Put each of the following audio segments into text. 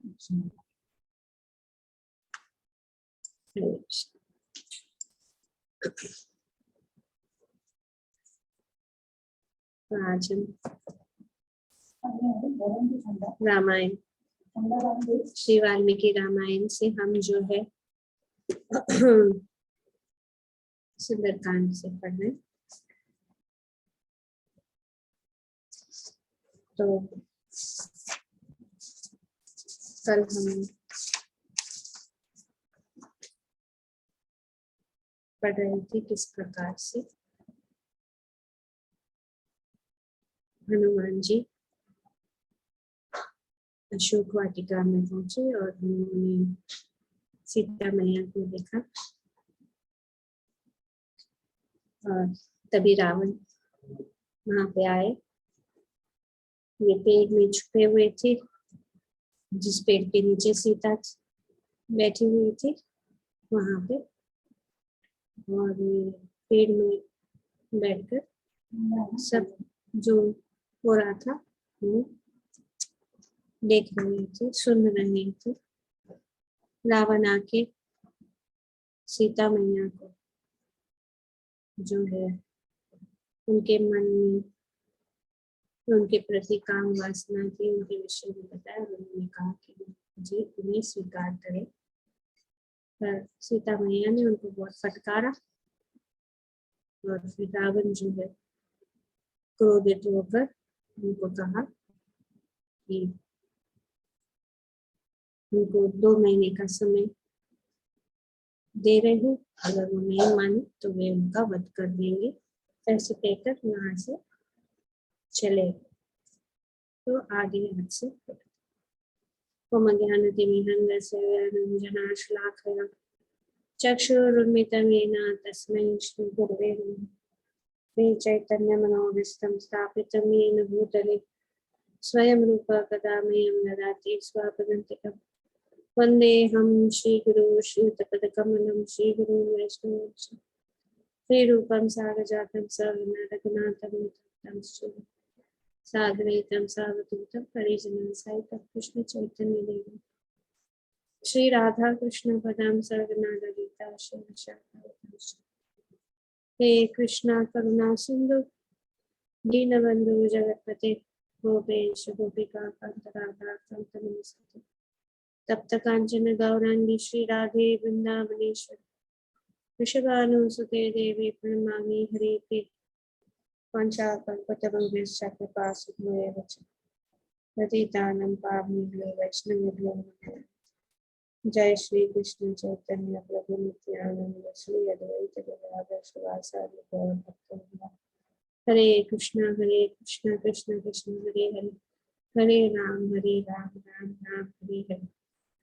आज हम रामायण, श्री वाल्मीकि रामायण से हम जो है सुंदरकांड से पढ़ रहे। तो कल हम पढ़ रहे थे किस प्रकार से हनुमान जी अशोक वाटिका में पहुंचे और उन्होंने सीता मैया को देखा और तभी रावण वहां पे आए। ये पेड़ में छुपे हुए थे, जिस पेड़ के नीचे सीता बैठी हुई थी वहां पे, और पेड़ में बैठकर सब जो हो रहा था वो देख रहे थे, सुन रहे थे। रावण आके सीता मैया को जो है उनके मन में उनके प्रति काम वासना थी, उनके विषय में बताया। उन्होंने कहा कि मुझे उन्हें स्वीकार करें, पर सीता मैया ने उनको बहुत फटकारा और फिर रावण जो है क्रोधित होकर उनको कहा कि उनको 2 महीने का समय दे रहे हैं, अगर वो नहीं माने तो वे उनका वध कर देंगे। ऐसे कहकर वहां से चले। तो आगे हाथ से ज्ञानतिमिरन्धस्य चक्षुरुन्मितं येन तस्मै श्री गुरवे नमः। श्री चैतन्य मनोभीष्टं स्थापितं येन भूतले स्वयं रूप कदा मह्यं ददाति स्वपदान्तिकम्। वन्देऽहं श्रीगुरु श्रीयुतपदकमलं श्रीगुरुं वैष्णवंश श्रीरूपं साग्रजातं सहगणा रघुनाथं तं साग्रहितं सावधूतं परिजनं सहितं कृष्ण चैतन्य देवं श्री राधा कृष्ण पदां सहगणा ललिता श्री हे कृष्णा करुणा सिंधु दीनबंधु जगतपते गोपेश गोपिका कांत राधा कांत नमस्ते। तप्त कांचन गौरांगी श्री राधे वृंदावनेश्वर वृषभानुसुते देवी प्रणमामि हरे के पंचाकल्पतरुभ्यश्च कृपा सिन्धुभ्येव च पतितानां पावनेभ्यो वैष्णवेभ्यो नमः। जय श्री कृष्ण चैतन्य प्रभु नित्यानंद श्री अद्वैत गदाधर शिवासादि गौर भक्तवृंद। हरे कृष्ण कृष्ण कृष्ण हरे हरे, हरे राम राम राम हरे हरे।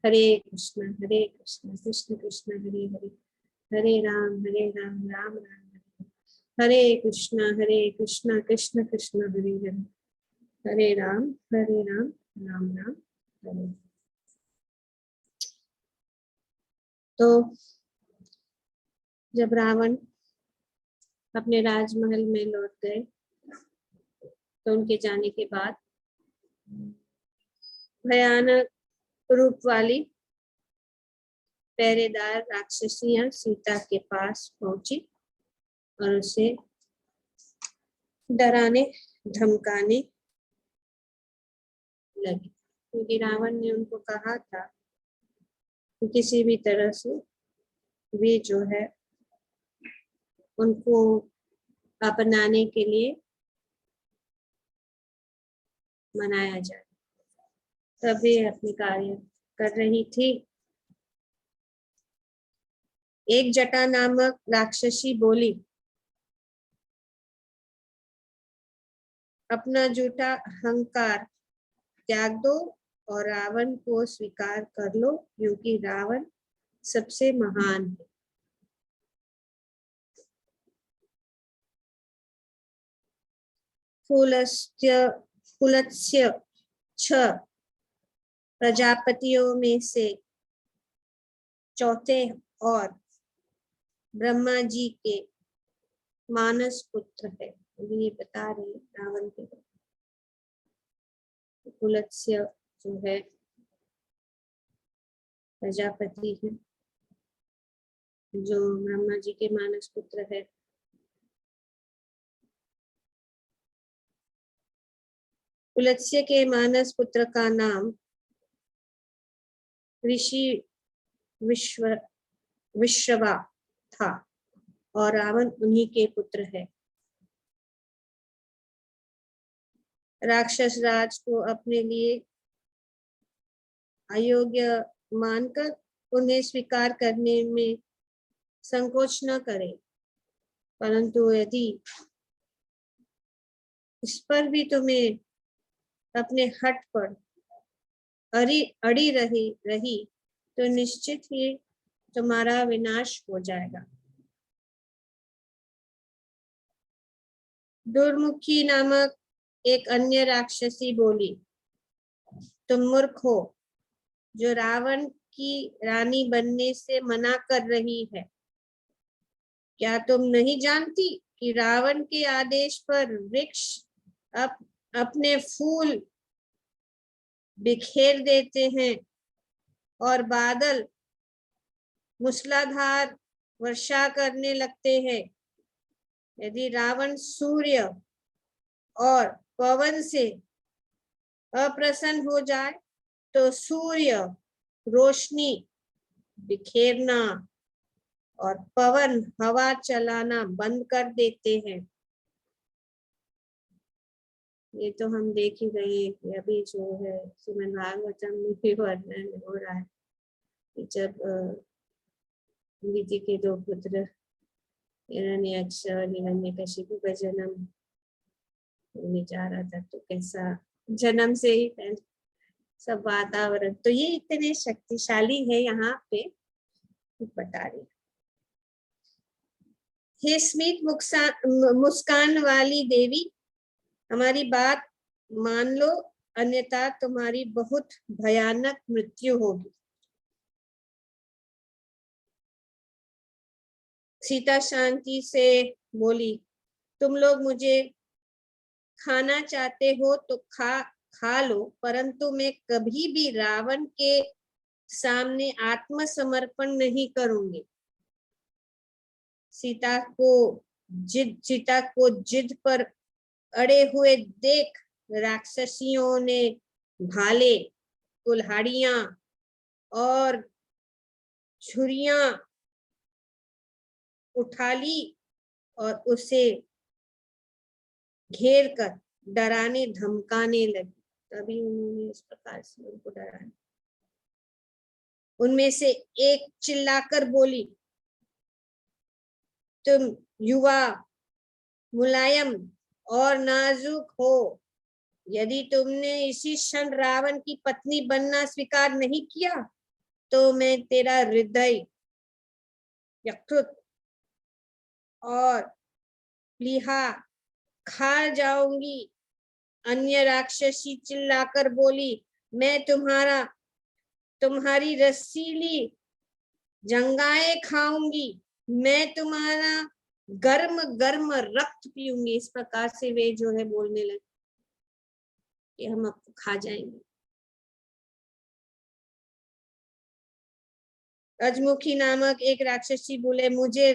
हरे कृष्ण कृष्ण कृष्ण हरे हरे, हरे राम राम राम हरे। हरे कृष्ण कृष्ण कृष्ण हरे हरे, हरे राम राम राम हरे। तो जब रावण अपने राजमहल में लौट गए तो उनके जाने के बाद भयानक रूप वाली पहरेदार राक्षसियां सीता के पास पहुंची और उसे डराने धमकाने लगी, क्योंकि रावण ने उनको कहा था कि किसी भी तरह से वे जो है उनको अपनाने के लिए मनाया जाए। तभी अपने कार्य कर रही थी। एक जटा नामक राक्षसी बोली, अपना झूठा अहंकार त्याग दो और रावण को स्वीकार कर लो, क्योंकि रावण सबसे महान है। कुलस्य 6 प्रजापतियों में से चौथे और ब्रह्मा जी के मानस पुत्र है। ये बता रहे रावण के कुलस्य जो है प्रजापति हैं, जो ब्रह्मा जी के मानस पुत्र है। पुलत्स्य के मानस पुत्र का नाम ऋषि विश्रवा था और रावण उन्हीं के पुत्र है। राक्षस राज को अपने लिए अयोग्य मानकर उन्हें स्वीकार करने में संकोच न करे, परंतु यदि इस पर भी तुम्हें अपने हट पर अड़ी रही तो निश्चित ही तुम्हारा विनाश हो जाएगा। दुर्मुखी नामक एक अन्य राक्षसी बोली, तुम मूर्ख हो जो रावण की रानी बनने से मना कर रही है। क्या तुम नहीं जानती कि रावण के आदेश पर वृक्ष अपने फूल बिखेर देते हैं और बादल मूसलाधार वर्षा करने लगते हैं। यदि रावण सूर्य और पवन से अप्रसन्न हो जाए तो सूर्य रोशनी बिखेरना और पवन हवा चलाना बंद कर देते हैं। ये तो हम देख ही रहे हैं कि अभी जो है श्रीमद् भागवतम में भी वर्णन हो रहा है कि जब दिति के दो पुत्र हिरण्यक्ष और हिरण्यकशिपु का जन्म होने जा रहा था, तो कैसा जन्म से ही सब वातावरण, तो ये इतने शक्तिशाली है यहाँ पे बता रही। हे स्मित मुस्कान वाली देवी, हमारी बात मान लो, अन्यथा तुम्हारी बहुत भयानक मृत्यु होगी। सीता शांति से बोली, तुम लोग मुझे खाना चाहते हो तो खा लो, परंतु मैं कभी भी रावण के सामने आत्मसमर्पण नहीं करूंगी। सीता को जिद पर अड़े हुए देख राक्षसियों ने भाले, कुल्हाड़ियां और छुरियां उठा ली और उसे घेर कर डराने धमकाने लगी। तभी उन्होंने इस प्रकार से उनको डराया। उनमें से एक चिल्लाकर बोली, तुम युवा, मुलायम और नाजुक हो, यदि तुमने इसी क्षण रावण की पत्नी बनना स्वीकार नहीं किया तो मैं तेरा हृदय, यकृत और प्लीहा खा जाऊंगी। अन्य राक्षसी चिल्लाकर बोली, मैं तुम्हारी रसीली जंगाएं खाऊंगी, मैं तुम्हारा गर्म गर्म रक्त पीऊंगी। इस प्रकार से वे जो है बोलने लगे कि हम आपको खा जाएंगे। अजमुखी नामक एक राक्षसी बोले, मुझे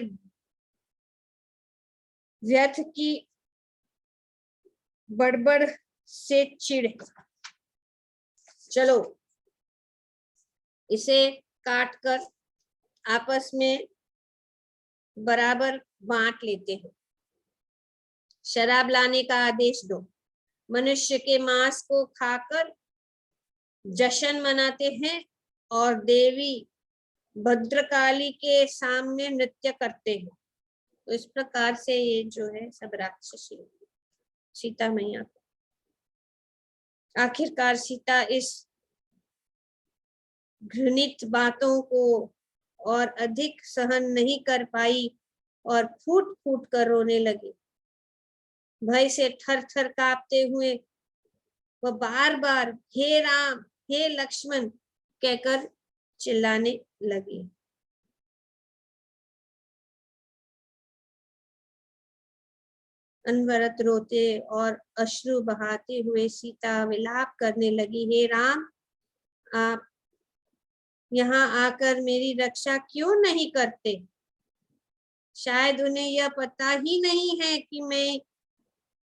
व्यर्थ की बड़बड़ से चिढ़, चलो इसे काट कर आपस में बराबर बांट लेते हैं। शराब लाने का आदेश दो। मनुष्य के मांस को खाकर जश्न मनाते हैं और देवी भद्रकाली के सामने नृत्य करते हैं। तो इस प्रकार से ये जो है सब राक्षसी सीता मैया को, आखिरकार सीता इस घृणित बातों को और अधिक सहन नहीं कर पाई और फूट फूट कर रोने लगी। भय से थर थर कांपते हुए वह बार बार हे राम, हे लक्ष्मण कहकर चिल्लाने लगी। अनवरत रोते और अश्रु बहाते हुए सीता विलाप करने लगी, हे राम, आप यहाँ आकर मेरी रक्षा क्यों नहीं करते? शायद उन्हें यह पता ही नहीं है कि मैं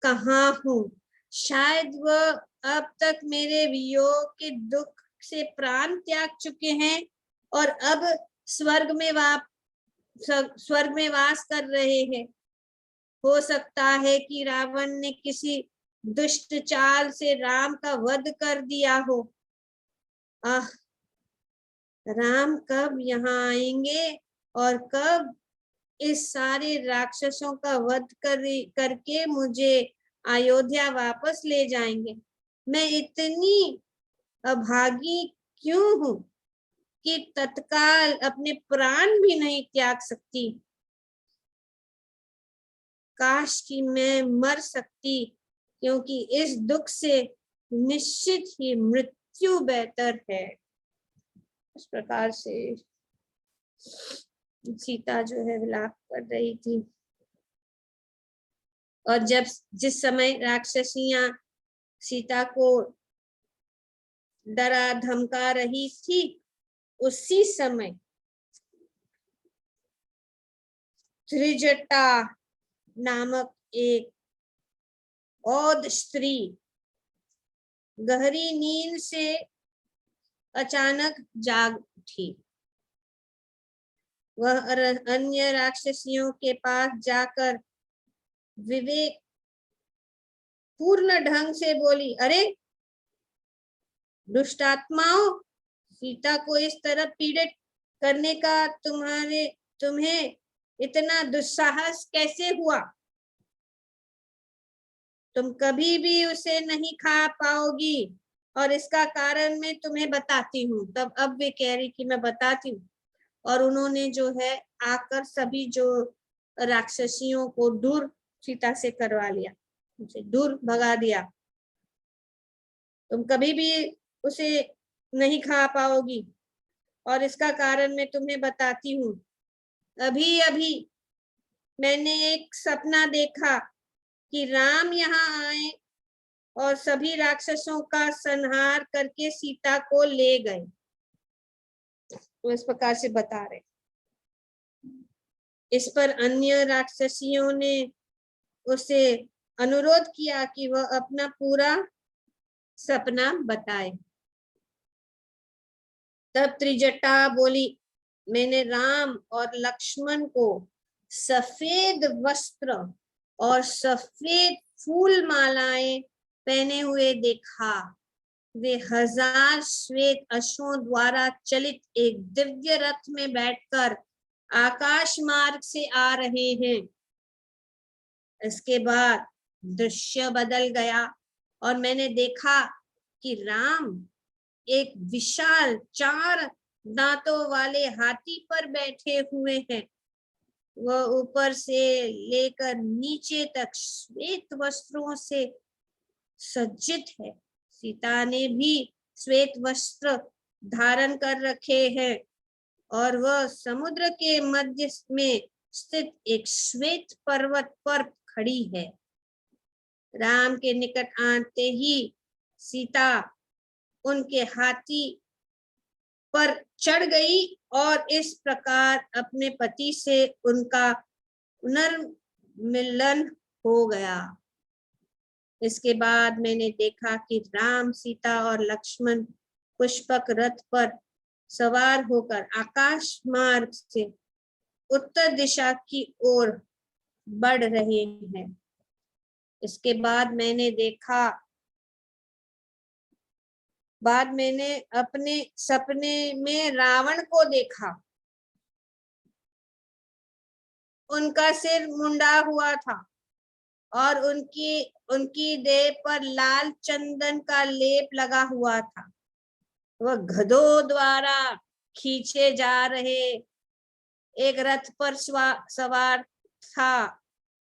कहाँ हूँ। शायद वह अब तक मेरे वियोग के दुख से प्राण त्याग चुके हैं और अब स्वर्ग में वास कर रहे हैं। हो सकता है कि रावण ने किसी दुष्ट चाल से राम का वध कर दिया हो। आह, राम कब यहाँ आएंगे और कब इस सारे राक्षसों का वध करके मुझे अयोध्या वापस ले जाएंगे? मैं इतनी अभागी क्यों हूँ कि तत्काल अपने प्राण भी नहीं त्याग सकती? काश कि मैं मर सकती, क्योंकि इस दुख से निश्चित ही मृत्यु बेहतर है। इस प्रकार से सीता जो है विलाप कर रही थी। और जिस समय राक्षसियां सीता को डरा धमका रही थी, उसी समय त्रिजटा नामक एक औद स्त्री गहरी नींद से अचानक जाग उठी। वह अन्य राक्षसियों के पास जाकर विवेक पूर्ण ढंग से बोली, अरे दुष्टात्माओं, सीता को इस तरह पीड़ित करने का तुम्हें इतना दुस्साहस कैसे हुआ? तुम कभी भी उसे नहीं खा पाओगी और इसका कारण मैं तुम्हें बताती हूँ। तब अब वे कह रही कि मैं बताती हूँ। और उन्होंने जो है आकर सभी जो राक्षसियों को दूर सीता से करवा लिया, उसे दूर भगा दिया। तुम कभी भी उसे नहीं खा पाओगी और इसका कारण मैं तुम्हें बताती हूँ। अभी अभी मैंने एक सपना देखा कि राम यहाँ आए और सभी राक्षसों का संहार करके सीता को ले गए। तो इस प्रकार से बता रहे। इस पर अन्य राक्षसियों ने उसे अनुरोध किया कि वह अपना पूरा सपना बताए। तब त्रिजटा बोली, मैंने राम और लक्ष्मण को सफेद वस्त्र और सफेद फूल मालाएं पहने हुए देखा। वे 1000 श्वेत अश्वों द्वारा चलित एक दिव्य रथ में बैठकर आकाश मार्ग से आ रहे हैं। इसके बाद दृश्य बदल गया और मैंने देखा कि राम एक विशाल 4 दांतों वाले हाथी पर बैठे हुए हैं। वह ऊपर से लेकर नीचे तक श्वेत वस्त्रों से सज्जित है। सीता ने भी श्वेत वस्त्र धारण कर रखे हैं और वह समुद्र के मध्य में स्थित एक श्वेत पर्वत पर खड़ी है। राम के निकट आते ही सीता उनके हाथी पर चढ़ गई और इस प्रकार अपने पति से उनका पुनर्मिलन हो गया। इसके बाद मैंने देखा कि राम, सीता और लक्ष्मण पुष्पक रथ पर सवार होकर आकाश मार्ग से उत्तर दिशा की ओर बढ़ रहे हैं। इसके बाद मैंने अपने सपने में रावण को देखा। उनका सिर मुंडा हुआ था और उनकी देह पर लाल चंदन का लेप लगा हुआ था। वह गधों द्वारा खींचे जा रहे एक रथ पर सवार था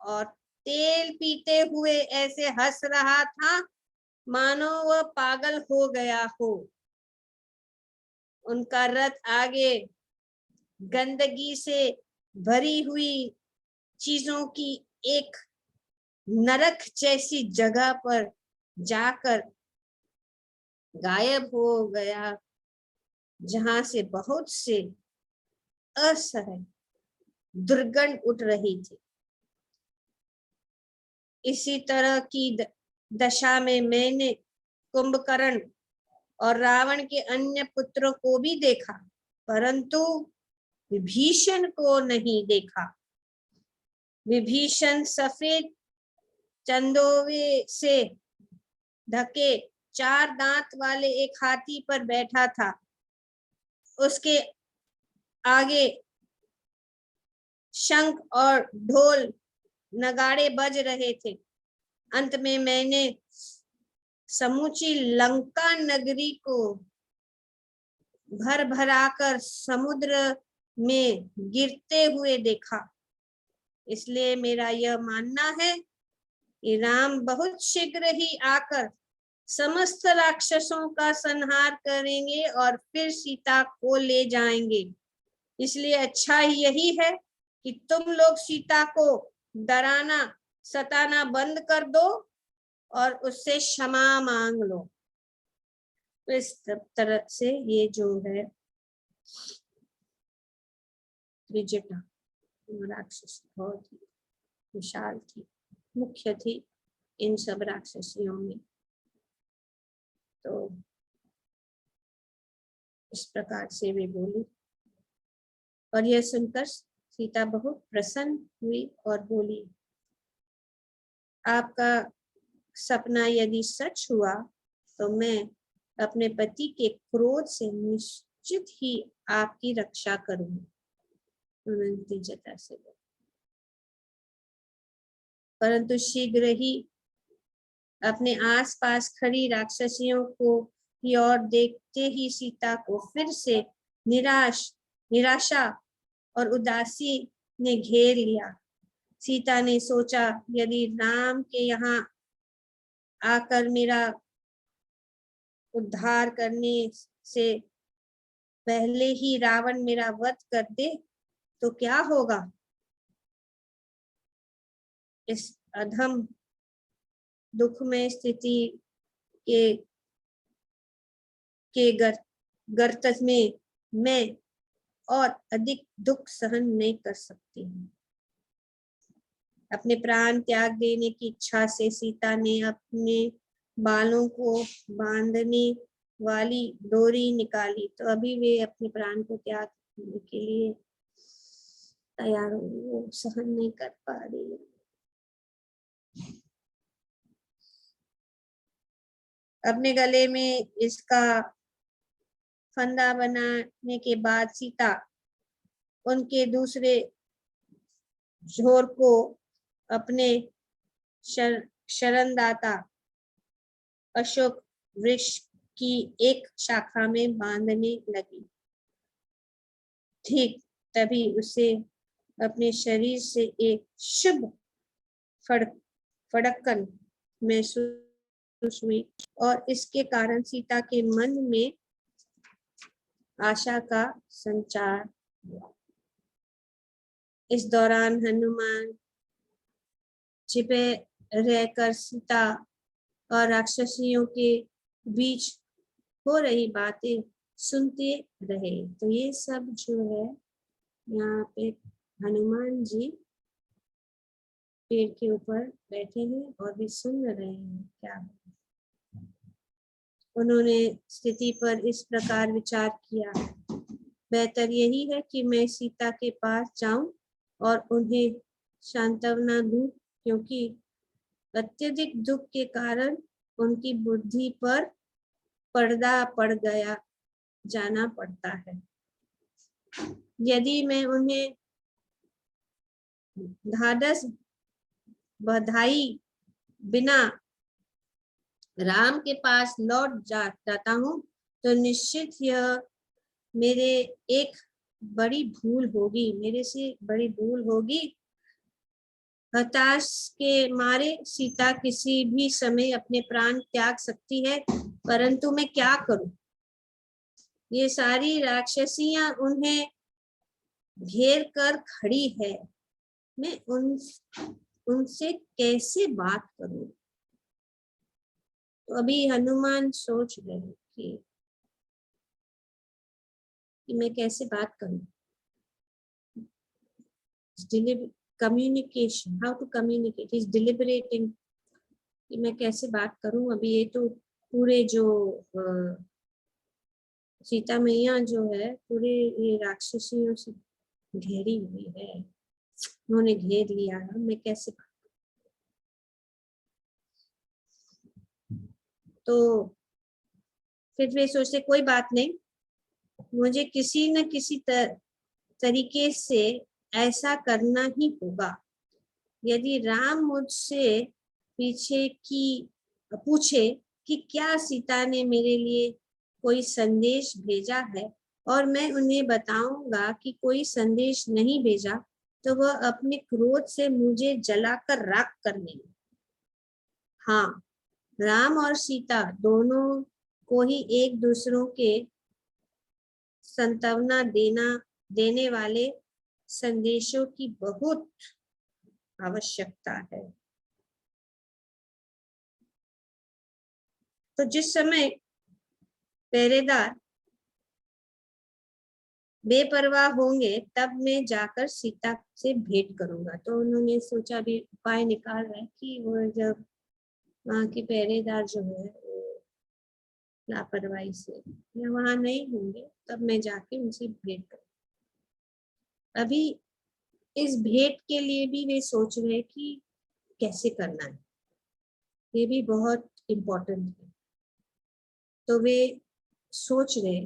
और तेल पीते हुए ऐसे हंस रहा था मानो वह पागल हो गया हो। उनका रथ आगे गंदगी से भरी हुई चीजों की एक नरक जैसी जगह पर जाकर गायब हो गया। जहां से बहुत से असह्य दुर्गंध उठ रही थी। इसी तरह की दशा में मैंने कुंभकर्ण और रावण के अन्य पुत्रों को भी देखा, परंतु विभीषण को नहीं देखा। विभीषण सफेद चंदोवे से ढके 4 दांत वाले एक हाथी पर बैठा था। उसके आगे शंख और ढोल नगाड़े बज रहे थे। अंत में मैंने समूची लंका नगरी को भर भराकर समुद्र में गिरते हुए देखा। इसलिए मेरा यह मानना है कि राम बहुत शीघ्र ही आकर समस्त राक्षसों का संहार करेंगे और फिर सीता को ले जाएंगे। इसलिए अच्छा यही है कि तुम लोग सीता को डराना सताना बंद कर दो और उससे क्षमा मांग लो। तो इस तरह से ये जो है त्रिजटा राक्षस बहुत ही विशाल थी, मुख्य थी इन सब राक्षसियों में। तो इस प्रकार से वे बोली और यह सुनकर सीता बहुत प्रसन्न हुई और बोली, आपका सपना यदि सच हुआ तो मैं अपने पति के क्रोध से निश्चित ही आपकी रक्षा करूंगी। उन्होंने त्रिजटा से बोला, परंतु शीघ्र ही अपने आसपास खड़ी राक्षसियों को की ओर देखते ही सीता को फिर से निराशा और उदासी ने घेर लिया। सीता ने सोचा, यदि राम के यहाँ आकर मेरा उद्धार करने से पहले ही रावण मेरा वध कर दे तो क्या होगा। इस अधम दुखमय स्थिति के गर्त में मैं और अधिक दुख सहन नहीं कर सकती हूँ। अपने प्राण त्याग देने की इच्छा से सीता ने अपने बालों को बांधने वाली डोरी निकाली। तो अभी वे अपने प्राण को त्याग करने के लिए तैयार हो, वो सहन नहीं कर पा रही। अपने गले में इसका फंदा बनाने के बाद सीता उनके दूसरे छोर को अपने शरणदाता अशोक वृक्ष की एक शाखा में बांधने लगी। ठीक तभी उसे अपने शरीर से एक शुभ फड़कन महसूस हुई और इसके कारण सीता के मन में आशा का संचार हुआ। इस दौरान हनुमान छिपे रहकर सीता और राक्षसियों के बीच हो रही बातें सुनते रहे। तो ये सब जो है यहाँ पे हनुमान जी पेड़ के ऊपर बैठे हैं और भी सुन रहे हैं क्या। उन्होंने स्थिति पर इस प्रकार विचार किया, बेहतर यही है कि मैं सीता के पास जाऊं और उन्हें सांत्वना दूं, क्योंकि अत्यधिक दुख के कारण उनकी बुद्धि पर पर्दा पड़ गया जाना पड़ता है। यदि मैं उन्हें ढाढ़स बधाई बिना राम के पास लौट जाता हूँ तो निश्चित यह मेरे से बड़ी भूल होगी। हताश के मारे सीता किसी भी समय अपने प्राण त्याग सकती है, परंतु मैं क्या करूं। ये सारी राक्षसियां उन्हें घेर कर खड़ी है, मैं उनसे कैसे बात करूं। तो अभी हनुमान सोच रहे कि कि मैं कैसे बात करूं, communication, how to communicate, is deliberating कि मैं कैसे बात करूं। अभी ये तो पूरे जो सीता मैया जो है पूरे ये राक्षसियों से घेरी हुई है, उन्होंने घेर लिया है, मैं कैसे बात। तो फिर वे सोचते कोई बात नहीं, मुझे किसी न किसी तरीके से ऐसा करना ही होगा। यदि राम मुझसे पूछे कि क्या सीता ने मेरे लिए कोई संदेश भेजा है और मैं उन्हें बताऊंगा कि कोई संदेश नहीं भेजा, तो वह अपने क्रोध से मुझे जलाकर राख कर लेंगे। हाँ, राम और सीता दोनों को ही एक दूसरों के सांत्वना देने वाले संदेशों की बहुत आवश्यकता है। तो जिस समय पहरेदार बेपरवाह होंगे तब मैं जाकर सीता से भेंट करूंगा। तो उन्होंने सोचा, भी उपाय निकाल रहे कि वो जब वहां के पहरेदार जो है वो लापरवाही से या वहां नहीं होंगे तब मैं जाके उनसे भेंट करूँ। अभी इस भेंट के लिए भी वे सोच रहे कि कैसे करना है, ये भी बहुत इम्पोर्टेंट है। तो वे सोच रहे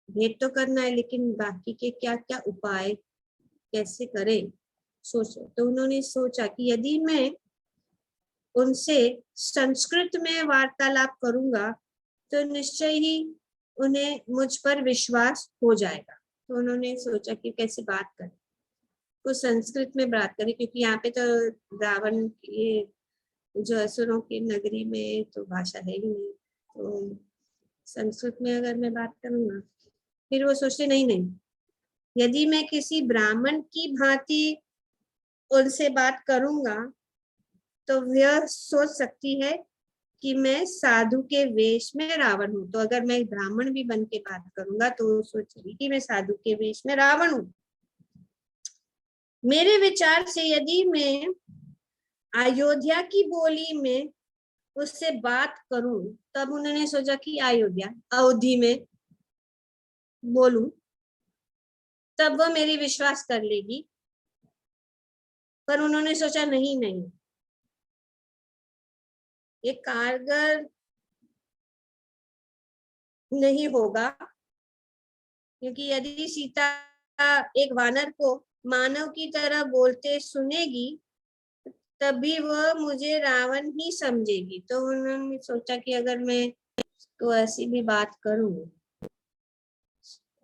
भेंट तो करना है, लेकिन बाकी के क्या क्या उपाय कैसे करें सोचो। तो उन्होंने सोचा कि यदि मैं उनसे संस्कृत में वार्तालाप करूंगा तो निश्चय ही उन्हें मुझ पर विश्वास हो जाएगा। तो उन्होंने सोचा कि कैसे बात करें, तो संस्कृत में बात करें, क्योंकि यहाँ पे तो रावण के जो असुरों की नगरी में तो भाषा है ही नहीं, तो संस्कृत में अगर मैं बात करूंगा। फिर वो सोचते नहीं, यदि मैं किसी ब्राह्मण की भांति उनसे बात करूंगा तो वह सोच सकती है कि मैं साधु के वेश में रावण हूं। तो अगर मैं ब्राह्मण भी बन के बात करूंगा तो वो सोचेगी कि मैं साधु के वेश में रावण हूं। मेरे विचार से यदि मैं अयोध्या की बोली में उससे बात करूं, तब उन्होंने सोचा कि अवधि में बोलूं तब वो मेरी विश्वास कर लेगी। पर उन्होंने सोचा नहीं, ये कारगर नहीं होगा, क्योंकि यदि सीता एक वानर को मानव की तरह बोलते सुनेगी तभी वह मुझे रावण ही समझेगी। तो उन्होंने सोचा कि अगर मैं तो ऐसी भी बात करूं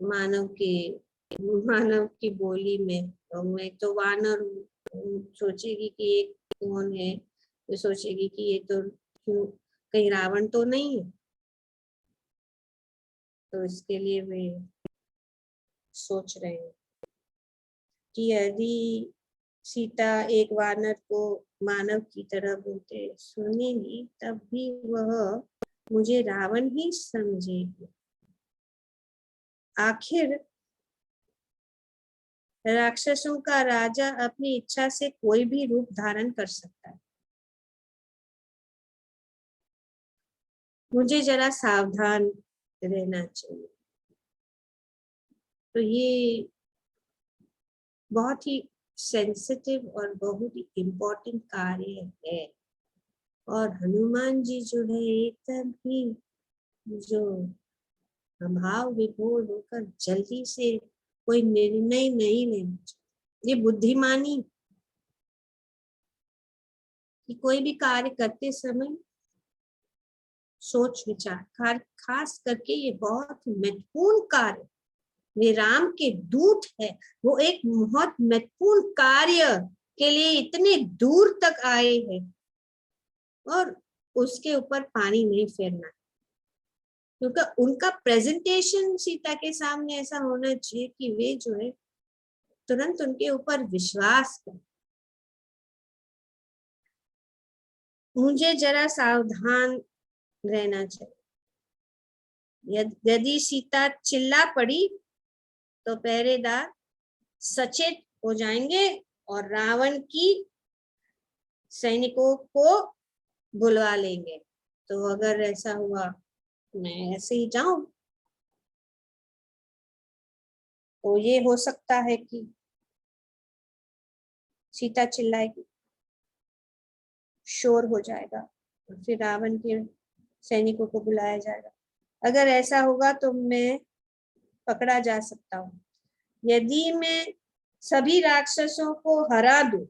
मानव की बोली में, तो मैं तो वानर हूँ, सोचेगी कि ये कौन है, तो सोचेगी कि ये तो क्यों कहीं रावण तो नहीं है। तो इसके लिए वे सोच रहे हैं कि यदि सीता एक वानर को मानव की तरह बोलते सुनेगी तब भी वह मुझे रावण ही समझेगी। आखिर राक्षसों का राजा अपनी इच्छा से कोई भी रूप धारण कर सकता है, मुझे जरा सावधान रहना चाहिए। तो ये बहुत ही सेंसिटिव और बहुत ही इम्पोर्टेंट कार्य है, और हनुमान जी जो है एकदम ही जो भाव विभोर होकर जल्दी से कोई निर्णय नहीं लेना चाहिए। ये बुद्धिमानी कि कोई भी कार्य करते समय सोच विचार, खास करके ये बहुत महत्वपूर्ण कार्य, वे राम के दूत है, वो एक बहुत महत्वपूर्ण कार्य के लिए इतने दूर तक आए हैं और उसके ऊपर पानी नहीं फेरना, क्योंकि उनका प्रेजेंटेशन सीता के सामने ऐसा होना चाहिए कि वे जो है तुरंत उनके ऊपर विश्वास करें। मुझे जरा सावधान रहना चाहिए। यदि सीता चिल्ला पड़ी तो पहरेदार सचेत हो जाएंगे और रावण की सैनिकों को बुलवा लेंगे। तो अगर ऐसा हुआ, मैं ऐसे ही जाऊं, तो ये हो सकता है कि सीता चिल्लाएगी, शोर हो जाएगा, और फिर रावण के सैनिकों को बुलाया जाएगा। अगर ऐसा होगा तो मैं पकड़ा जा सकता हूँ। यदि मैं सभी राक्षसों को हरा दूं,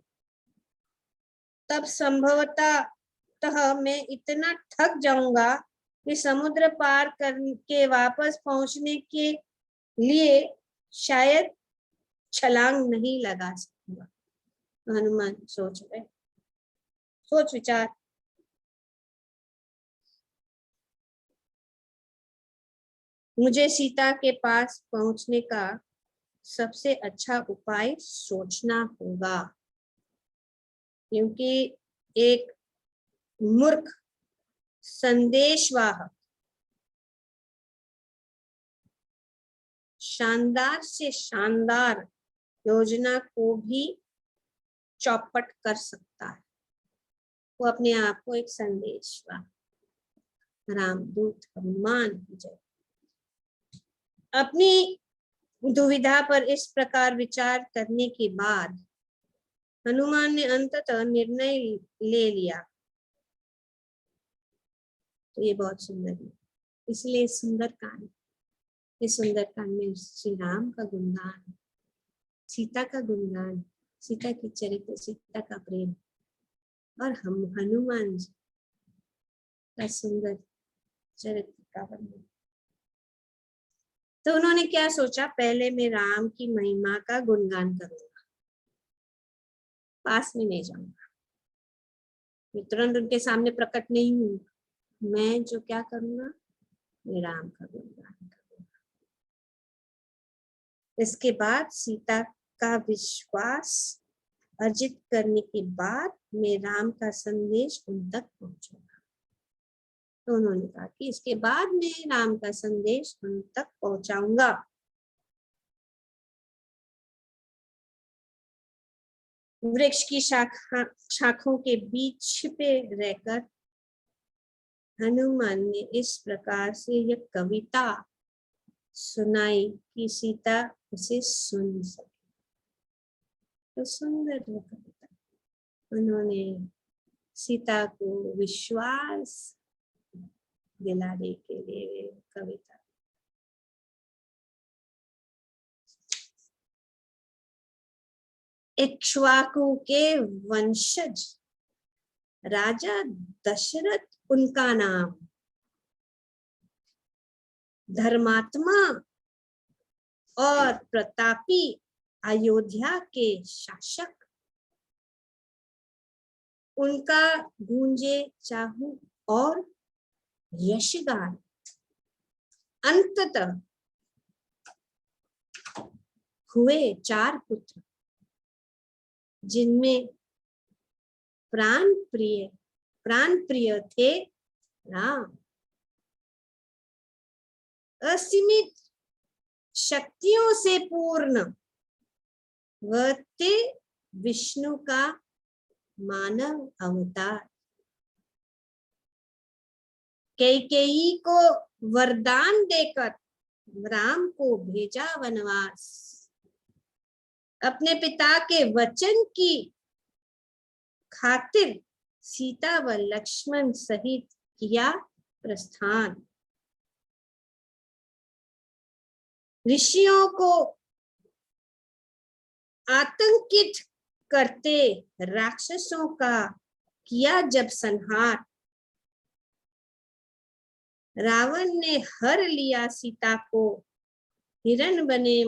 तब संभवतः मैं इतना थक जाऊंगा कि समुद्र पार करके वापस पहुंचने के लिए शायद छलांग नहीं लगा सकूंगा। हनुमान सोच रहे, सोच विचार। मुझे सीता के पास पहुंचने का सबसे अच्छा उपाय सोचना होगा, क्योंकि एक मूर्ख संदेशवाहक शानदार से शानदार योजना को भी चौपट कर सकता है। वो अपने आप को एक संदेशवाहक, रामदूत हनुमान की जय। अपनी दुविधा पर इस प्रकार विचार करने के बाद हनुमान ने अंततः निर्णय ले लिया। तो ये बहुत सुंदर है, इसलिए सुंदरकांड, इस सुंदरकांड में श्री राम का गुणगान, सीता का गुणगान, सीता की चरित्र, सीता का प्रेम, और हम हनुमान जी का सुंदर चरित्र का वर्णन। तो उन्होंने क्या सोचा, पहले मैं राम की महिमा का गुणगान करूंगा, पास में नहीं जाऊंगा, मैं तुरंत उनके सामने प्रकट नहीं हूँ। मैं जो क्या करूंगा, मैं राम का गुणगान करूंगा। इसके बाद सीता का विश्वास अर्जित करने के बाद मैं राम का संदेश उन तक पहुंचाऊंगा। तो उन्होंने कहा कि इसके बाद मैं राम का संदेश उन तक पहुंचाऊंगा। वृक्ष की शाखों के बीच छिपे रहकर हनुमान ने इस प्रकार से यह कविता सुनाई कि सीता उसे सुन सके। तो सुंदर वो कविता, उन्होंने सीता को विश्वास दिलाने के लिए कविता। इक्ष्वाकु के वंशज राजा दशरथ उनका नाम, धर्मात्मा और प्रतापी अयोध्या के शासक, उनका गूंजे चाहू और यशगान। अंततः हुए 4 पुत्र, जिनमें प्राण प्रिय थे राम। असीमित शक्तियों से पूर्ण वह थे विष्णु का मानव अवतार। कैकेयी को वरदान देकर राम को भेजा वनवास, अपने पिता के वचन की खातिर सीता व लक्ष्मण सहित किया प्रस्थान। ऋषियों को आतंकित करते राक्षसों का किया जब संहार, रावण ने हर लिया सीता को हिरण बने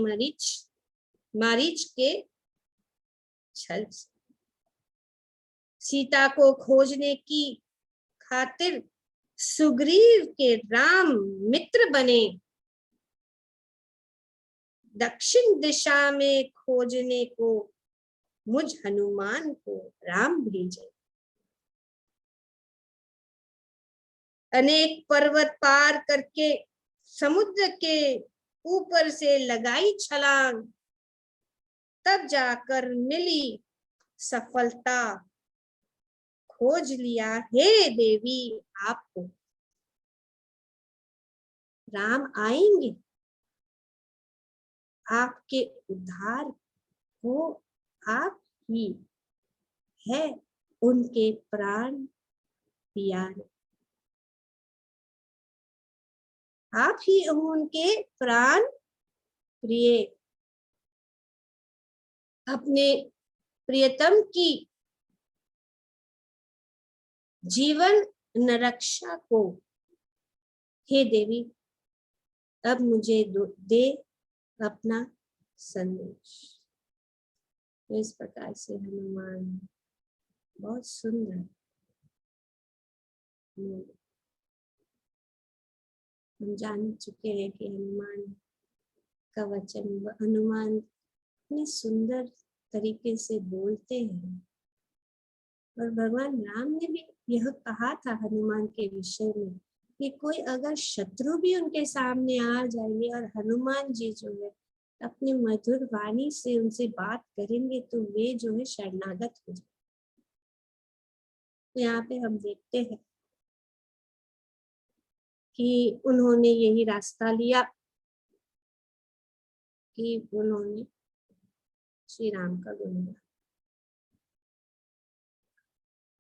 मारीच के छल से। सीता को खोजने की खातिर सुग्रीव के राम मित्र बने, दक्षिण दिशा में खोजने को मुझ हनुमान को राम भेजे। अनेक पर्वत पार करके समुद्र के ऊपर से लगाई छलांग, तब जाकर मिली सफलता। खोज लिया हे देवी आपको। राम आएंगे, आपके उद्धार को आप ही है उनके प्राण प्यारे। आप ही उनके प्राण प्रिय। अपने प्रियतम की जीवन रक्षा को हे देवी अब मुझे दे अपना संदेश। तो इस प्रकार से हनुमान बहुत सुंदर, हम जान चुके हैं कि हनुमान का वचन, हनुमान इतने सुंदर तरीके से बोलते हैं। और भगवान राम ने भी यह कहा था हनुमान के विषय में कि कोई अगर शत्रु भी उनके सामने आ जाएंगे और हनुमान जी जो है अपनी मधुर वाणी से उनसे बात करेंगे तो वे जो है शरणागत हो जाए। तो यहाँ पे हम देखते हैं कि उन्होंने यही रास्ता लिया कि उन्होंने श्री राम का गुण गाया।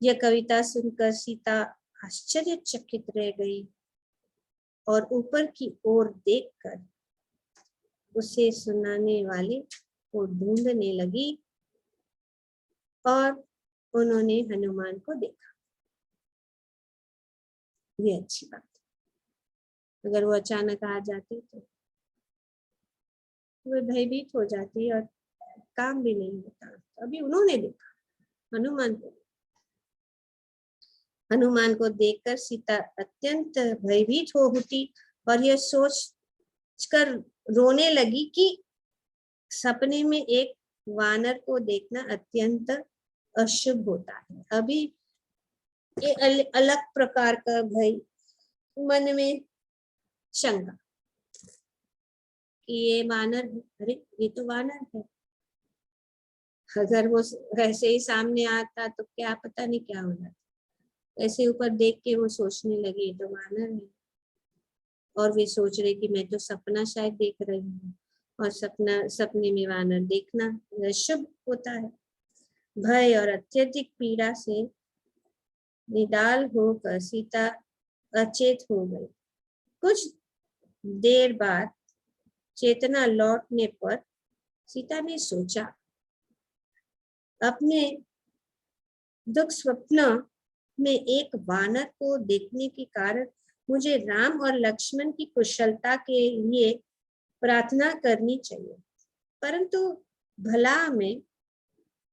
यह कविता सुनकर सीता आश्चर्यचकित रह गई और ऊपर की ओर देखकर उसे सुनाने वाले को ढूंढने लगी और उन्होंने हनुमान को देखा। ये अच्छी बात है। अगर वो अचानक आ जाते तो वो भयभीत हो जाती और काम भी नहीं होता। अभी उन्होंने देखा हनुमान को। हनुमान को देखकर सीता अत्यंत भयभीत हो उठी और यह सोचकर रोने लगी कि सपने में एक वानर को देखना अत्यंत अशुभ होता है। अभी ये अलग प्रकार का भय, मन में शंका कि ये वानर है, अरे ये तो वानर है। अगर वो वैसे ही सामने आता तो क्या पता नहीं क्या हो जाता। ऐसे ऊपर देख के वो सोचने लगी तो वानर है। और वे सोच रहे कि मैं तो सपना शायद देख रही हूँ और सपने में वानर देखना शुभ होता है। भय और अत्यधिक पीड़ा से निडाल होकर सीता अचेत हो गई। कुछ देर बाद चेतना लौटने पर सीता ने सोचा, अपने दुख स्वप्न में एक वानर को देखने के कारण मुझे राम और लक्ष्मण की कुशलता के लिए प्रार्थना करनी चाहिए, परंतु भला मैं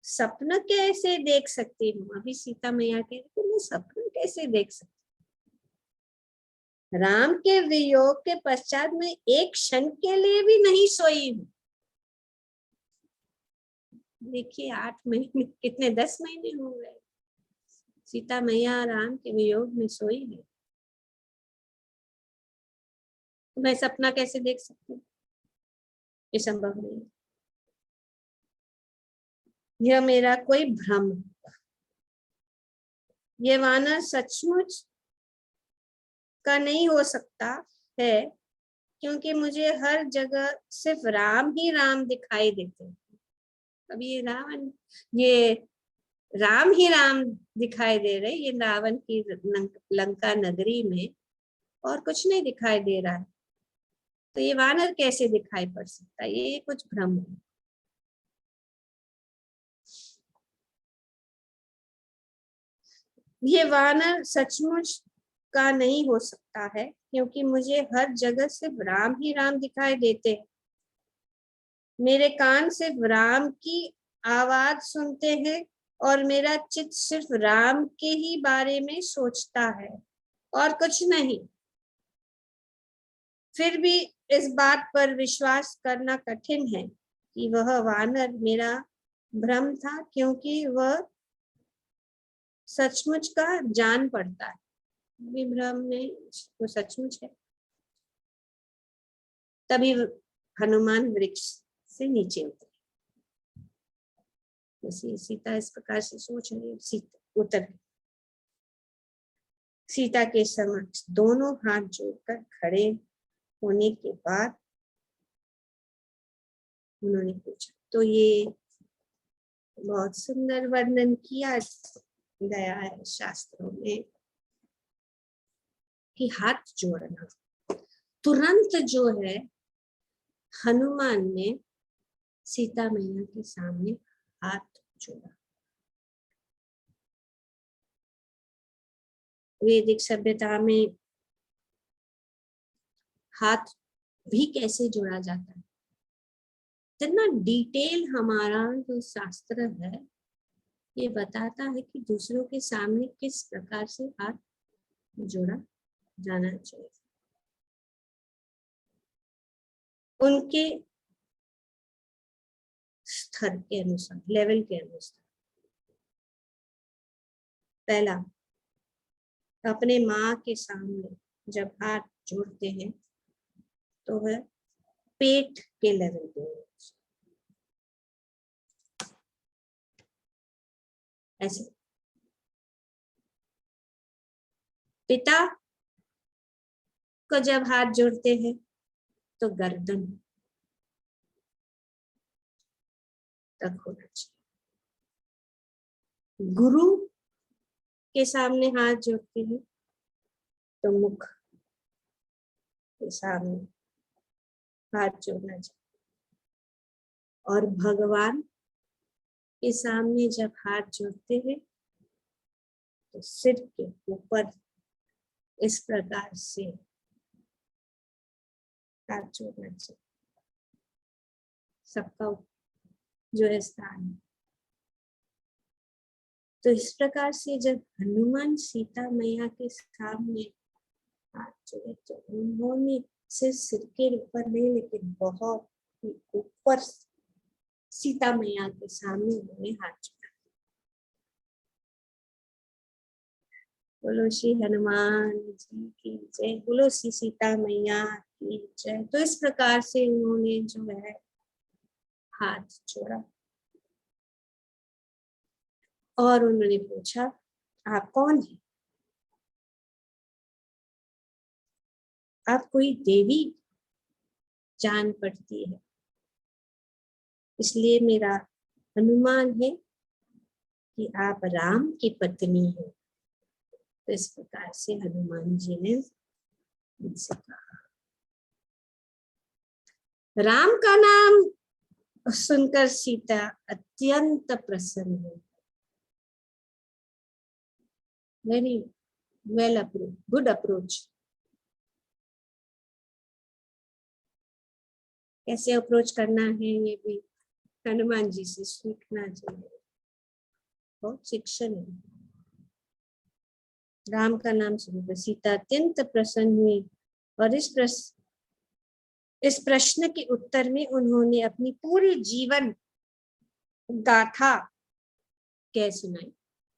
सपना कैसे देख सकती हूँ। अभी सीता मैया कह रही मैं सपना कैसे देख सकती। राम के वियोग के पश्चात मैं एक क्षण के लिए भी नहीं सोई हूँ। देखिए 8 महीने कितने 10 महीने हो गए सीता मैया राम के वियोग में सोई है। तो मैं सपना कैसे देख सकती हूँ, ये संभव नहीं। यह मेरा कोई भ्रम है। यह वानर सचमुच का नहीं हो सकता है क्योंकि मुझे हर जगह सिर्फ राम ही राम दिखाई देते हैं। अब ये राम ही राम दिखाई दे रहे, ये रावण की लंका नगरी में और कुछ नहीं दिखाई दे रहा है। तो ये वानर कैसे दिखाई पड़ सकता है, ये कुछ भ्रम है। ये वानर सचमुच का नहीं हो सकता है क्योंकि मुझे हर जगह सिर्फ राम ही राम दिखाई देते हैं। मेरे कान सिर्फ राम की आवाज सुनते हैं और मेरा चित्त सिर्फ राम के ही बारे में सोचता है और कुछ नहीं। फिर भी इस बात पर विश्वास करना कठिन है कि वह वानर मेरा भ्रम था क्योंकि वह सचमुच का जान पड़ता है। विभ्रम में वो सचमुच है। तभी हनुमान वृक्ष से नीचे उतरे। जैसे सीता इस प्रकार से सोच रही, सीता उतर गई। सीता के समक्ष दोनों हाथ जोड़कर खड़े होने के बाद उन्होंने पूछा। तो ये बहुत सुंदर वर्णन किया गया है शास्त्रों में कि हाथ जोड़ना। तुरंत जो है हनुमान ने सीता मैया के सामने हाथ जोड़ा। वैदिक सभ्यता में हाथ भी कैसे जोड़ा जाता है, इतना डिटेल हमारा जो शास्त्र है ये बताता है कि दूसरों के सामने किस प्रकार से हाथ जोड़ा जाना चाहिए। उनके स्तर के अनुसार, लेवल के अनुसार। पहला, अपने माँ के सामने जब हाथ जोड़ते हैं तो वह पेट के लेवल पे ऐसे। पिता को जब हाथ जोड़ते हैं तो गर्दन तक होना चाहिए। गुरु के सामने हाथ जोड़ते हैं तो मुख के सामने हाथ जोड़ना चाहिए। और भगवान के सामने जब हाथ जोड़ते हैं तो सिर के ऊपर इस प्रकार से हाथ जोड़ना चाहिए। सबका जो है स्थान। तो इस प्रकार से जब हनुमान सीता मैया के सामने हाथ जोड़े तो उन्होंने सिर के ऊपर नहीं, लेकिन बहुत ऊपर सीता मैया के सामने उन्होंने हाथ जोड़ा। बोलो श्री हनुमान जी की जय, बोलो श्री सीता मैया की जय। तो इस प्रकार से उन्होंने जो है हाथ जोड़ा और उन्होंने पूछा, आप कौन है? आप कोई देवी जान पड़ती है, इसलिए मेरा अनुमान है कि आप राम की पत्नी हैं। तो इस प्रकार से हनुमान जी ने उनसे कहा। राम का नाम सुनकर सीता अत्यंत प्रसन्न हुई। Very well approach, good approach. कैसे अप्रोच करना है ये भी हनुमान जी से सीखना चाहिए, बहुत शिक्षण है। राम का नाम सुनकर सीता अत्यंत प्रसन्न हुई और इस प्रश्न के उत्तर में उन्होंने अपनी पूरी जीवन गाथा कह सुनाई।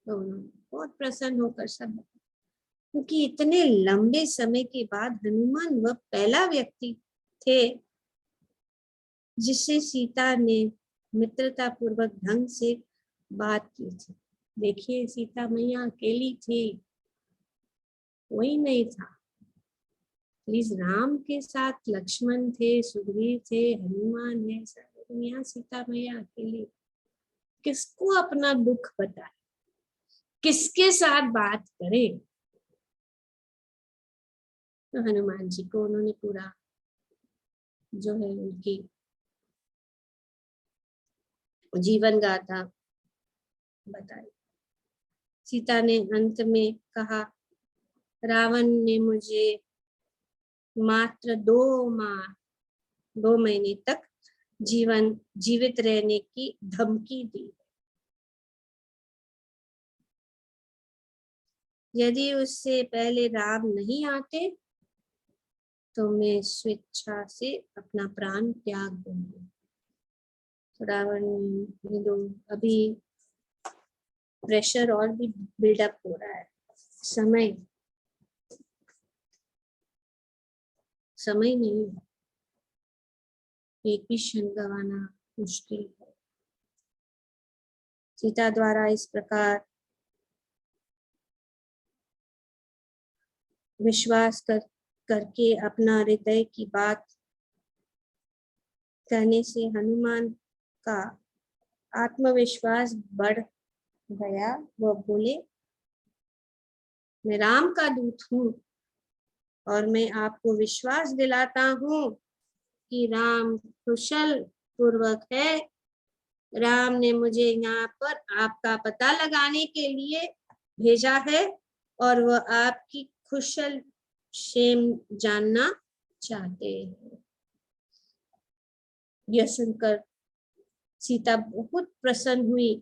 तो उन्होंने बहुत प्रसन्न होकर सब, क्योंकि इतने लंबे समय के बाद हनुमान वह पहला व्यक्ति थे जिससे सीता ने मित्रता पूर्वक ढंग से बात की थी। देखिए सीता मैया अकेली थी, कोई नहीं था। प्लीज राम के साथ लक्ष्मण थे, सुग्रीव थे, हनुमान है, सब। यहाँ सीता मैया अकेली, किसको अपना दुख बताए, किसके साथ बात करे? तो हनुमान जी को उन्होंने पूरा जो है उनकी जीवन गाथा बताई। सीता ने अंत में कहा, रावण ने मुझे मात्र 2 महीने तक जीवित रहने की धमकी दी। यदि उससे पहले राम नहीं आते तो मैं स्वेच्छा से अपना प्राण त्याग दूंगी। तो रावण अभी प्रेशर और भी बिल्डअप हो रहा है। समय नहीं, एक भी क्षण गंवाना मुश्किल है। सीता द्वारा इस प्रकार विश्वास करके अपना हृदय की बात कहने से हनुमान का आत्मविश्वास बढ़ गया। वह बोले, मैं राम का दूत हूँ और मैं आपको विश्वास दिलाता हूँ कि राम कुशल पूर्वक है। राम ने मुझे यहाँ पर आपका पता लगाने के लिए भेजा है और वह आपकी कुशल क्षेम जानना चाहते हैं। यह सुनकर सीता बहुत प्रसन्न हुई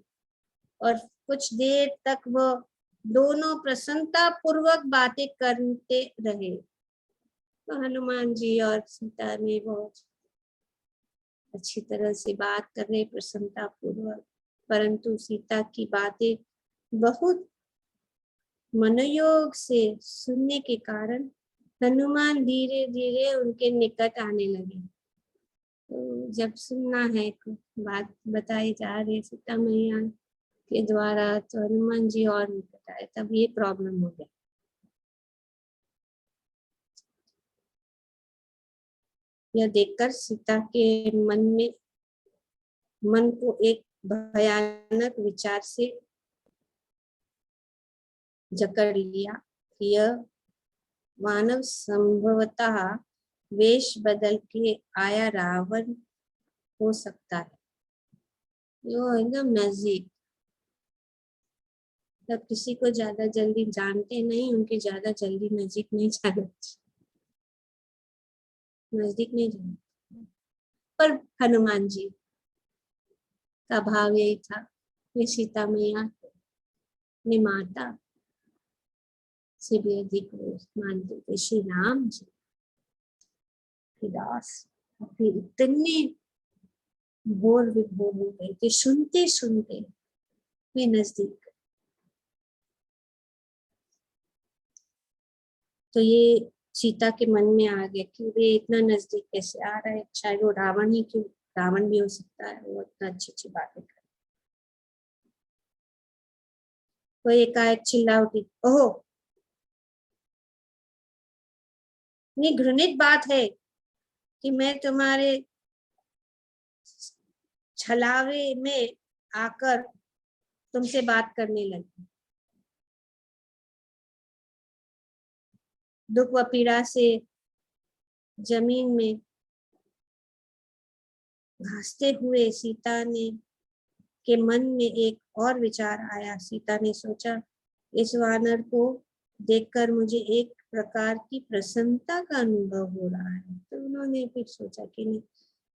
और कुछ देर तक वह दोनों प्रसन्नता पूर्वक बातें करते रहे। तो हनुमान जी और सीता ने बहुत अच्छी तरह से बात कर रहे प्रसन्नता पूर्वक, परंतु सीता की बातें बहुत मनोयोग से सुनने के कारण हनुमान धीरे धीरे उनके निकट आने लगे। तो जब सुनना है बात बताई जा रही सीता मैया के द्वारा, तो हनुमान जी और निकट आए, तब ये प्रॉब्लम हो गया। यह देखकर सीता के मन को एक भयानक विचार से जकड़ लिया कि यह मानव संभवतः वेश बदल के आया रावण हो सकता है। यो एकदम नजदीक, तब किसी को ज्यादा जल्दी जानते नहीं, उनके ज्यादा जल्दी नजदीक नहीं जाना, नजदीक नहीं जाना। पर हनुमान जी का भाव यही था, वे सीता मैया ने माता से भी अधिक मानते थे। श्री राम जी के दास फिर इतने बोर विभोर हो गए कि सुनते सुनते वे नजदीक। तो ये सीता के मन में आ गया कि वे इतना नजदीक कैसे आ रहा है, शायद वो रावण ही क्यों, रावण भी हो सकता है, वो इतना अच्छी अच्छी बातें कर। वो एकाएक चिल्ला उठी, ओहो, इतनी घृणित बात है कि मैं तुम्हारे छलावे में आकर तुमसे बात करने लगी। दुख व पीड़ा से जमीन में घासते हुए सीता ने के मन में एक और विचार आया। सीता ने सोचा, इस वानर को देखकर मुझे एक प्रकार की प्रसन्नता का अनुभव हो रहा है। तो उन्होंने फिर सोचा कि नहीं,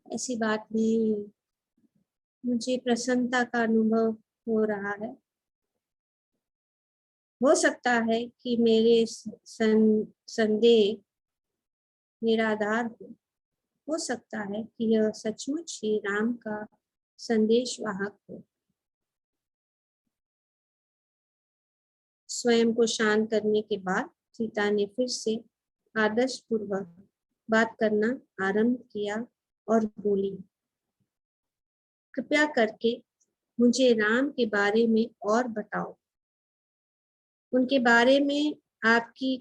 ऐसी बात नहीं, मुझे प्रसन्नता का अनुभव हो रहा है। हो सकता है कि मेरे संदेह निराधार हो सकता है कि यह सचमुच श्री राम का संदेश वाहक हो। स्वयं को शांत करने के बाद सीता ने फिर से आदर्श पूर्वक बात करना आरंभ किया और बोली, कृपया करके मुझे राम के बारे में और बताओ। उनके बारे में आपकी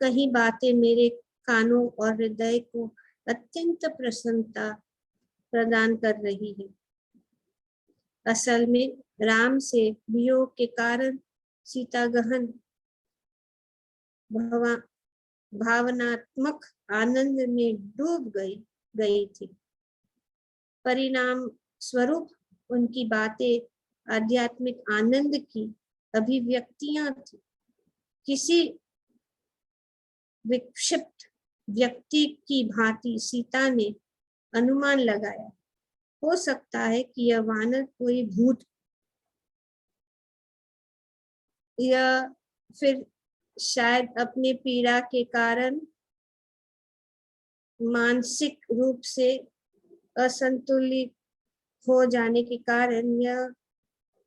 कई बातें मेरे कानों और हृदय को अत्यंत प्रसन्नता प्रदान कर रही है। असल में राम से वियोग के कारण सीता गहन भावनात्मक आनंद में डूब गई थी। परिणाम स्वरूप उनकी बातें आध्यात्मिक आनंद की अभिव्यक्तियां थी। किसी विक्षिप्त व्यक्ति की भांति सीता ने अनुमान लगाया, हो सकता है कि यह वानर कोई भूत या फिर शायद अपने पीड़ा के कारण मानसिक रूप से असंतुलित हो जाने के कारण यह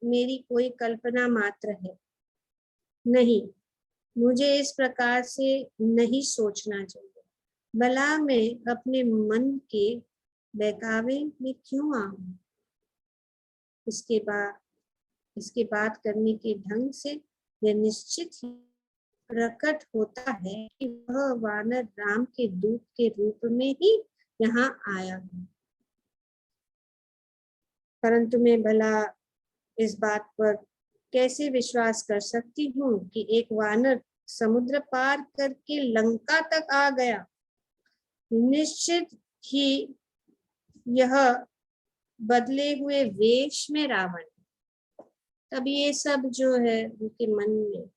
मेरी कोई कल्पना मात्र है। नहीं, मुझे इस प्रकार से नहीं सोचना चाहिए। भला मैं अपने मन के बहकावे में क्यों आऊं? इसके बात करने के ढंग से यह निश्चित ही प्रकट होता है कि वह वानर राम के दूत के रूप में ही यहाँ आया है। परंतु मैं भला इस बात पर कैसे विश्वास कर सकती हूँ कि एक वानर समुद्र पार करके लंका तक आ गया? निश्चित ही यह बदले हुए वेश में रावण। तब ये सब जो है उनके मन में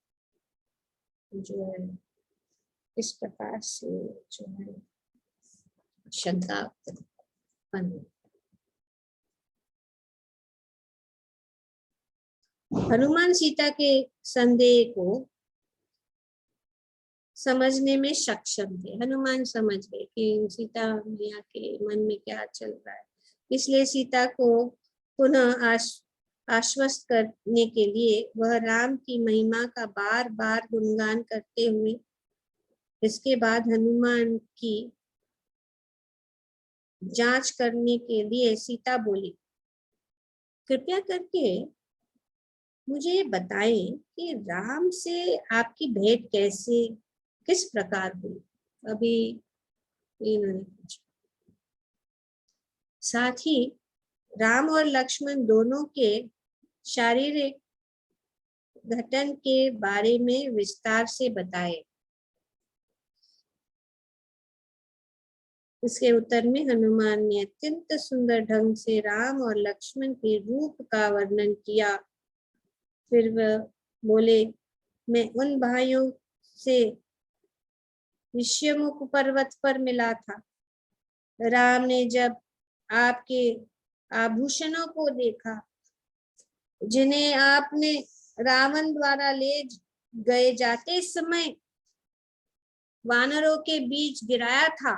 जो है इस प्रकार से जो है शंका उत्पन्न। हनुमान सीता के संदेह को समझने में सक्षम थे। हनुमान समझ गए कि सीता मैया के मन में क्या चल रहा है, इसलिए सीता को पुनः आश्वस्त करने के लिए वह राम की महिमा का बार बार गुणगान करते हुए इसके बाद हनुमान की जांच करने के लिए सीता बोली, कृपया करके मुझे बताएं कि राम से आपकी भेंट कैसे किस प्रकार हुई? अभी इन्होंने पूछा। साथ ही राम और लक्ष्मण दोनों के शारीरिक घटन के बारे में विस्तार से बताए। इसके उत्तर में हनुमान ने अत्यंत सुंदर ढंग से राम और लक्ष्मण के रूप का वर्णन किया। फिर वह बोले, मैं उन भाइयों से ऋष्यमुख पर्वत पर मिला था। राम ने जब आपके आभूषणों को देखा जिन्हें आपने रावण द्वारा ले गए जाते समय वानरों के बीच गिराया था,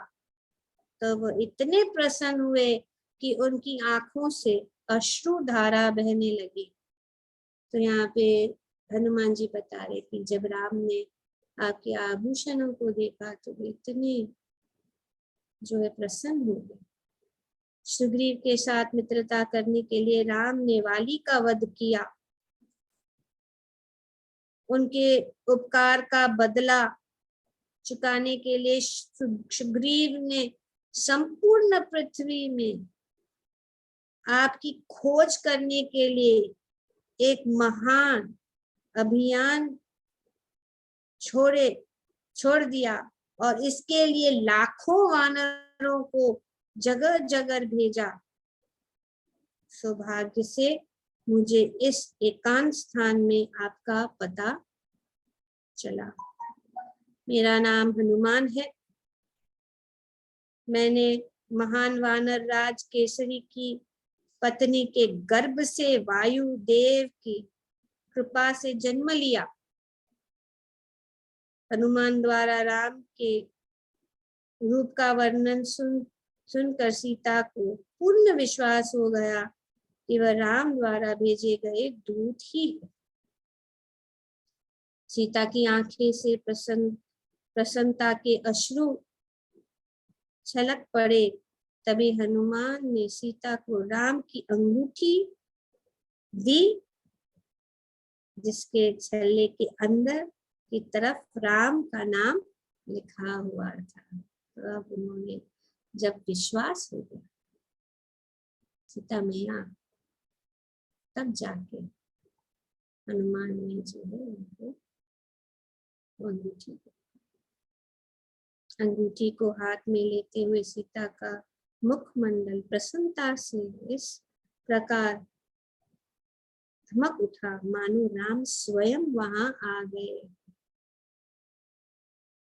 तो वह इतने प्रसन्न हुए कि उनकी आंखों से अश्रु धारा बहने लगी। तो यहाँ पे हनुमान जी बता रहे कि जब राम ने आपके आभूषणों को देखा तो वे इतने जो है प्रसन्न हो गए। सुग्रीव के साथ मित्रता करने के लिए राम ने वाली का वध किया। उनके उपकार का बदला चुकाने के लिए सुग्रीव ने संपूर्ण पृथ्वी में आपकी खोज करने के लिए एक महान अभियान छोड़ दिया और इसके लिए लाखों वानरों को जगह जगह भेजा। सौभाग्य से मुझे इस एकांत स्थान में आपका पता चला। मेरा नाम हनुमान है। मैंने महान वानर राज केसरी की पत्नी के गर्भ से वायु देव की कृपा से जन्म लिया। हनुमान द्वारा राम के रूप का वर्णन सुनकर सीता को पूर्ण विश्वास हो गया कि वह राम द्वारा भेजे गए दूत ही है। सीता की आंखें से प्रसन्नता के अश्रु छलक पड़े। तभी हनुमान ने सीता को राम की अंगूठी दी, जिसके छल्ले के अंदर की तरफ राम का नाम लिखा हुआ था। तो अब उन्होंने जब विश्वास हो गया सीता मैया, तब जाके हनुमान ने जो है उनको अंगूठी को हाथ में लेते हुए सीता का मुखमंडल प्रसन्नता से इस प्रकार धमक उठा मानो राम स्वयं वहां आ गए।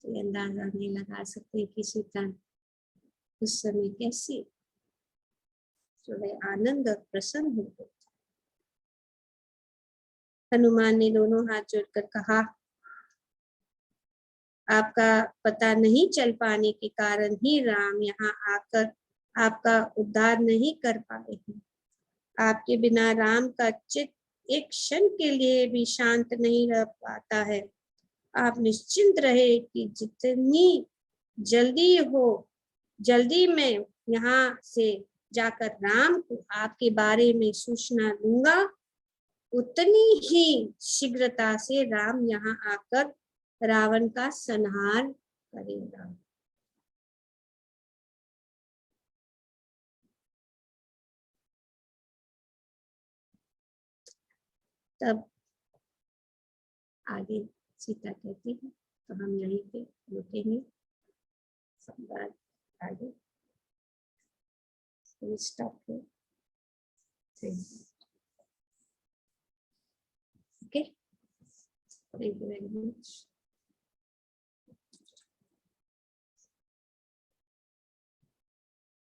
तो अंदाजा नहीं लगा सकते कि सीता उस समय कैसे जो है आनंद और प्रसन्न हो गए। हनुमान ने दोनों हाथ जोड़कर कहा, आपका पता नहीं चल पाने के कारण ही राम यहाँ आकर आपका उद्धार नहीं कर पाए हैं। आपके बिना राम का चित्त एक क्षण के लिए भी शांत नहीं रह पाता है। आप निश्चिंत रहे कि जितनी जल्दी में यहाँ से जाकर राम को आपके बारे में सूचना दूंगा, उतनी ही शीघ्रता से राम यहाँ आकर रावण का संहार करेगा। तब आगे सीता कहती है, तो हम यहीं पे रुकेंगे, संवाद आगे स्टॉप है। Okay, thank you very much.